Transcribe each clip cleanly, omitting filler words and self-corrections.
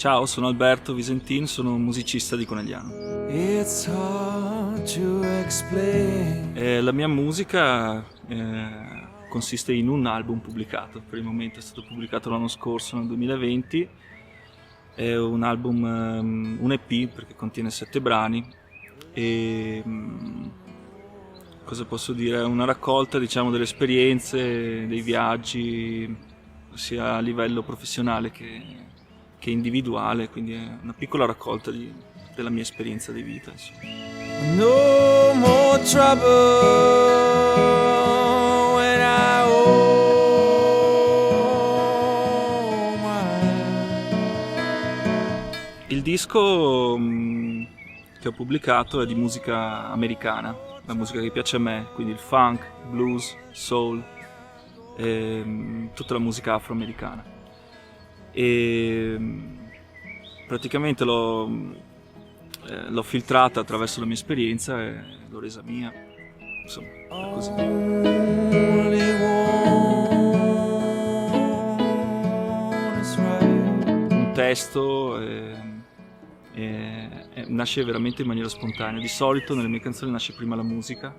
Ciao, sono Alberto Visentin, sono un musicista di Conegliano. It's hard to explain. La mia musica consiste in un album pubblicato. Per il momento è stato pubblicato l'anno scorso, nel 2020. È un album, un EP, perché contiene 7 brani. E cosa posso dire? È una raccolta, diciamo, delle esperienze, dei viaggi, sia a livello professionale che individuale, quindi è una piccola raccolta della mia esperienza di vita, insomma. No more trouble when I hold Il disco che ho pubblicato è di musica americana, la musica che piace a me, quindi il funk, blues, soul, tutta la musica afroamericana. E praticamente l'ho filtrata attraverso la mia esperienza e l'ho resa mia, insomma, è così. Un testo nasce veramente in maniera spontanea. Di solito nelle mie canzoni nasce prima la musica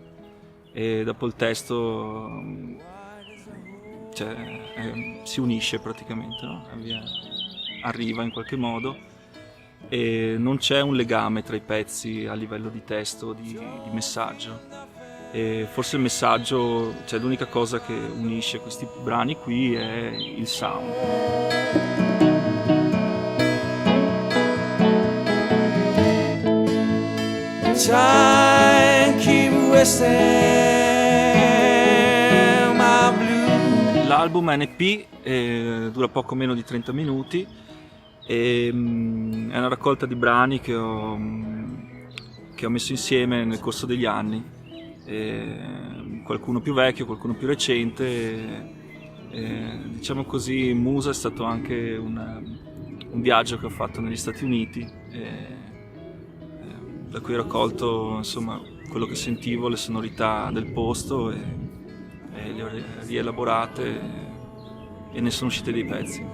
e dopo il testo si unisce praticamente, no? Arriva in qualche modo e non c'è un legame tra i pezzi a livello di testo, di messaggio. E forse il messaggio, cioè l'unica cosa che unisce questi brani qui è il sound. time, keep wasting my blue. L'album è un EP, dura poco meno di 30 minuti e è una raccolta di brani che ho messo insieme nel corso degli anni, qualcuno più vecchio, qualcuno più recente. Diciamo così, Musa è stato anche un viaggio che ho fatto negli Stati Uniti, da cui ho raccolto, insomma, quello che sentivo, le sonorità del posto e le ho rielaborate e ne sono usciti dei pezzi.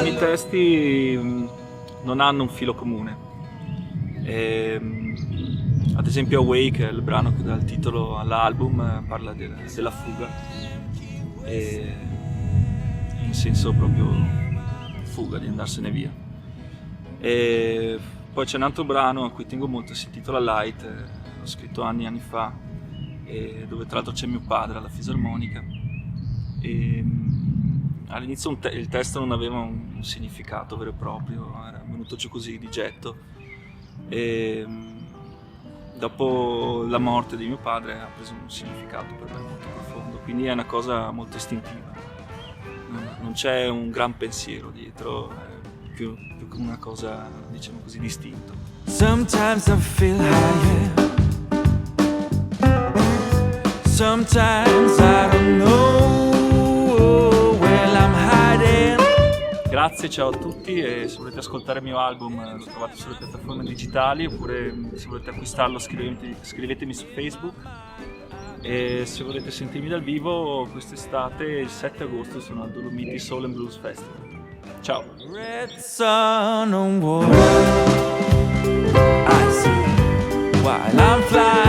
I testi non hanno un filo comune. Ad esempio Away, che è il brano che dà il titolo all'album, parla della fuga, in senso proprio fuga, di andarsene via. E poi c'è un altro brano a cui tengo molto, si intitola Light, l'ho scritto anni e anni fa, dove tra l'altro c'è mio padre alla fisarmonica. All'inizio il testo non aveva un significato vero e proprio, era venuto giù così di getto. Dopo la morte di mio padre ha preso un significato per me molto profondo, quindi è una cosa molto istintiva, non c'è un gran pensiero dietro, è più come una cosa, diciamo così, di istinto. Sometimes I feel higher, sometimes I don't know where I'm hiding. Grazie, ciao a tutti, e se volete ascoltare il mio album lo trovate sulle piattaforme digitali, oppure se volete acquistarlo scrivetemi su Facebook, e se volete sentirmi dal vivo quest'estate, il 7 agosto, sono al Dolomiti Soul and Blues Festival. Ciao! Red sun on water, I see while I'm flying.